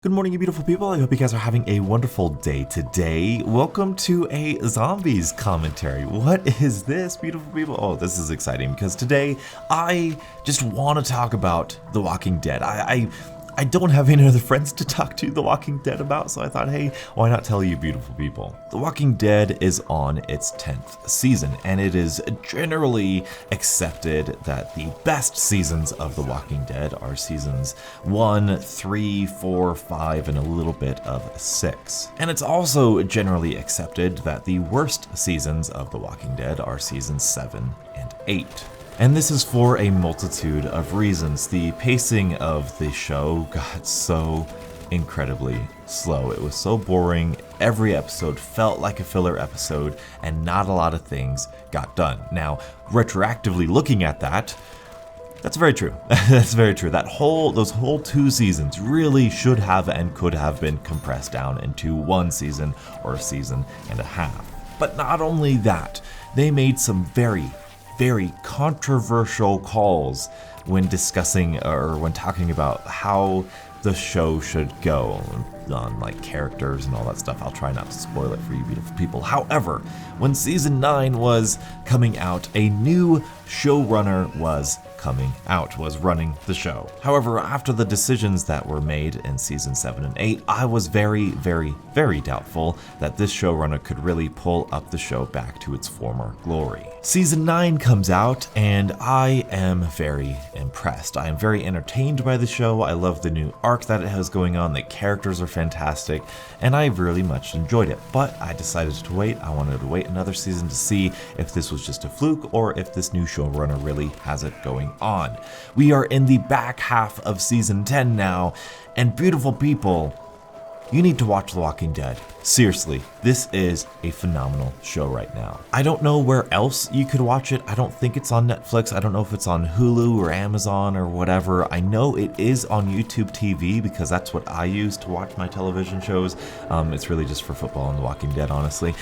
Good morning, you beautiful people. I hope you guys are having a wonderful day today. Welcome to a zombies commentary. What is this, beautiful people? Oh, this is exciting because today I just want to talk about The Walking Dead. I don't have any other friends to talk to The Walking Dead about, so I thought, hey, why not tell you beautiful people? The Walking Dead is on its 10th season, and it is generally accepted that the best seasons of The Walking Dead are seasons 1, 3, 4, 5, and a little bit of 6. And it's also generally accepted that the worst seasons of The Walking Dead are seasons 7 and 8. And this is for a multitude of reasons. The pacing of the show got so incredibly slow. It was so boring. Every episode felt like a filler episode, and not a lot of things got done. Now, retroactively looking at that, that's very true. That's very true. Those whole 2 seasons really should have and could have been compressed down into 1 season or a season and a half. But not only that, they made some very controversial calls when discussing or when talking about how the show should go on like characters and all that stuff. I'll try not to spoil it for you beautiful people. However, when season 9 was coming out, a new showrunner was running the show. However, after the decisions that were made in season 7 and 8, I was very doubtful that this showrunner could really pull up the show back to its former glory. Season 9 comes out, and I am very impressed. I am very entertained by the show. I love the new arc that it has going on. The characters are fantastic, and I really much enjoyed it. But I decided to wait. I wanted to wait another season to see if this was just a fluke or if this new showrunner really has it going on. We are in the back half of season 10 now, and beautiful people, you need to watch The Walking Dead. Seriously, this is a phenomenal show right now. I don't know where else you could watch it. I don't think it's on Netflix. I don't know if it's on Hulu or Amazon or whatever. I know it is on YouTube TV because that's what I use to watch my television shows. It's really just for football and The Walking Dead, honestly.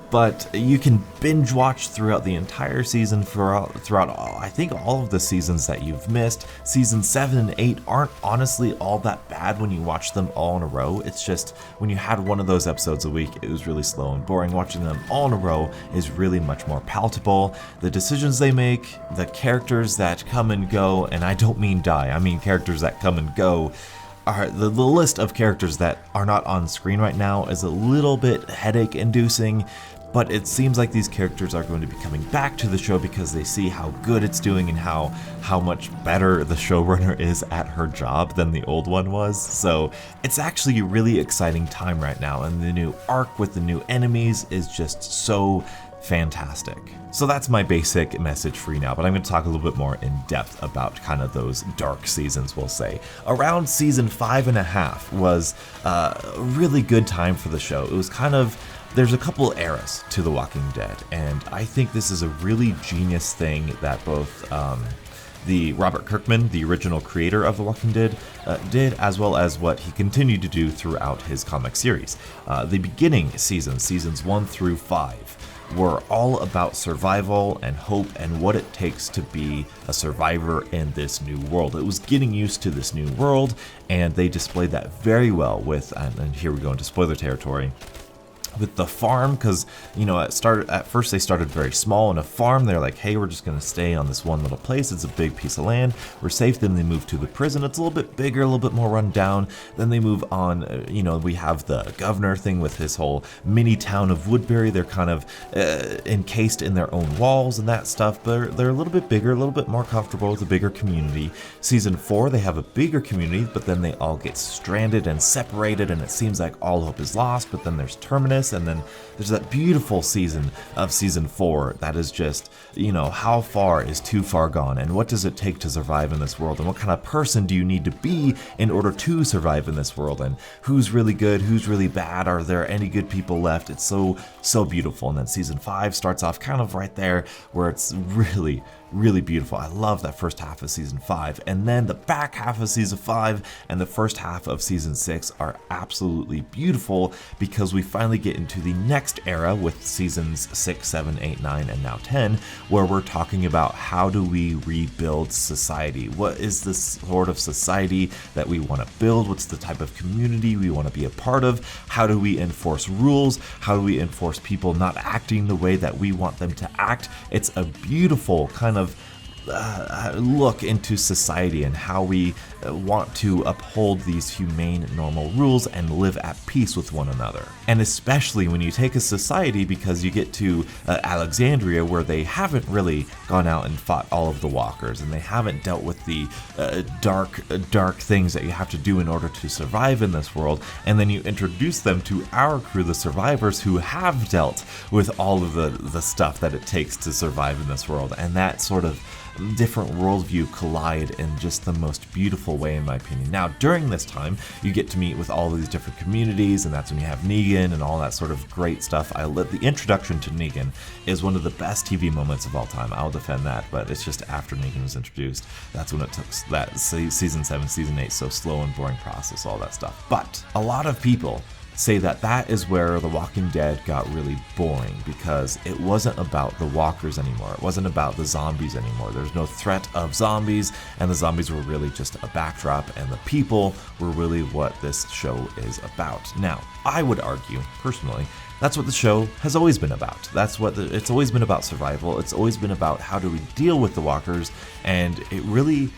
But you can binge watch throughout the entire season, throughout I think all of the seasons that you've missed. Season 7 and 8 aren't honestly all that bad when you watch them all in a row. It's just when you had one of those episodes a week, it was really slow and boring. Watching them all in a row is really much more palatable. The decisions they make, the characters that come and go, and I don't mean die, I mean characters that come and go, are the list of characters that are not on screen right now is a little bit headache inducing. But it seems like these characters are going to be coming back to the show because they see how good it's doing and how much better the showrunner is at her job than the old one was. So it's actually a really exciting time right now, and the new arc with the new enemies is just so fantastic. So that's my basic message for you now, but I'm going to talk a little bit more in depth about kind of those dark seasons, we'll say. Around season 5.5 was a really good time for the show. It was kind of, there's a couple eras to The Walking Dead, and I think this is a really genius thing that both the Robert Kirkman, the original creator of The Walking Dead, did, as well as what he continued to do throughout his comic series. The beginning seasons 1 through 5, were all about survival and hope and what it takes to be a survivor in this new world. It was getting used to this new world, and they displayed that very well with, and here we go into spoiler territory, with the farm, because at first they started very small in a farm. They're like, hey, we're just going to stay on this one little place. It's a big piece of land, we're safe. Then they move to the prison. It's a little bit bigger, a little bit more run down. Then they move on, we have the governor thing with his whole mini town of Woodbury. They're kind of encased in their own walls and that stuff, but they're a little bit bigger, a little bit more comfortable with a bigger community. Season 4, they have a bigger community, but then they all get stranded and separated, and it seems like all hope is lost. But then there's Terminus, and then there's that beautiful season of season 4 that is just, how far is too far gone, and what does it take to survive in this world, and what kind of person do you need to be in order to survive in this world, and who's really good, who's really bad, are there any good people left? It's so beautiful. And then season 5 starts off kind of right there where it's really really beautiful. I love that first half of season 5, and then the back half of season 5 and the first half of season 6 are absolutely beautiful because we finally get into the next era with seasons 6, 7, 8, 9, and now 10, where we're talking about how do we rebuild society? What is the sort of society that we want to build? What's the type of community we want to be a part of? How do we enforce rules? How do we enforce people not acting the way that we want them to act? It's a beautiful kind of look into society and how we want to uphold these humane, normal rules and live at peace with one another. And especially when you take a society, because you get to Alexandria, where they haven't really gone out and fought all of the walkers, and they haven't dealt with the dark things that you have to do in order to survive in this world, and then you introduce them to our crew, the survivors, who have dealt with all of the stuff that it takes to survive in this world, and that sort of different worldview collide in just the most beautiful way, in my opinion. Now, during this time, you get to meet with all these different communities, and that's when you have Negan and all that sort of great stuff. The introduction to Negan is one of the best TV moments of all time. I'll defend that, but it's just after Negan was introduced, that's when it took that season 7, season 8, so slow and boring process, all that stuff. But a lot of people say that that is where The Walking Dead got really boring, because it wasn't about the walkers anymore. It wasn't about the zombies anymore. There's no threat of zombies, and the zombies were really just a backdrop, and the people were really what this show is about. Now, I would argue, personally, that's what the show has always been about. It's always been about survival. It's always been about how do we deal with the walkers, and it really,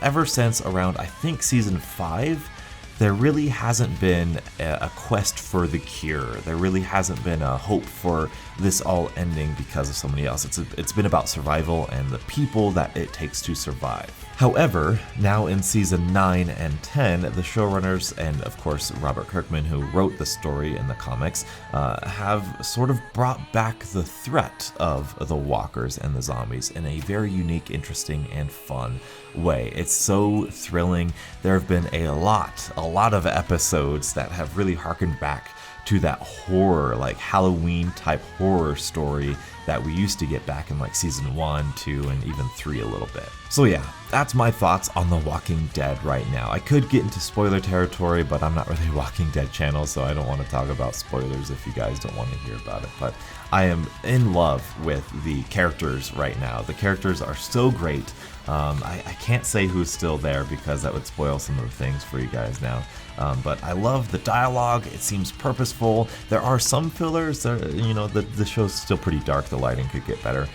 ever since around, I think, season 5, there really hasn't been a quest for the cure. There really hasn't been a hope for this all ending because of somebody else. It's been about survival and the people that it takes to survive. However, now in season 9 and 10, the showrunners and of course Robert Kirkman, who wrote the story in the comics, have sort of brought back the threat of the walkers and the zombies in a very unique, interesting, and fun way. It's so thrilling. There have been a lot of episodes that have really harkened back to that horror, like Halloween type horror story that we used to get back in like season 1, 2, and even 3 a little bit. So yeah, that's my thoughts on The Walking Dead right now. I could get into spoiler territory, but I'm not really a Walking Dead channel, so I don't want to talk about spoilers if you guys don't want to hear about it. But I am in love with the characters right now. The characters are so great. I can't say who's still there because that would spoil some of the things for you guys now. But I love the dialogue. It seems purposeful. There are some fillers. The show's still pretty dark. The lighting could get better.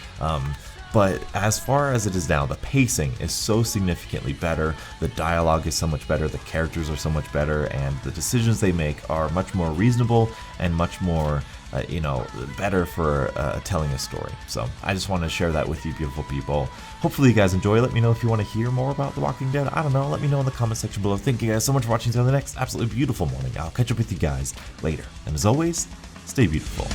But as far as it is now, the pacing is so significantly better. The dialogue is so much better. The characters are so much better. And the decisions they make are much more reasonable and much more better for telling a story. So I just want to share that with you beautiful people. Hopefully you guys enjoy. Let me know if you want to hear more about The Walking Dead. I don't know. Let me know in the comment section below. Thank you guys so much for watching. Until the next absolutely beautiful morning. I'll catch up with you guys later. And as always, stay beautiful.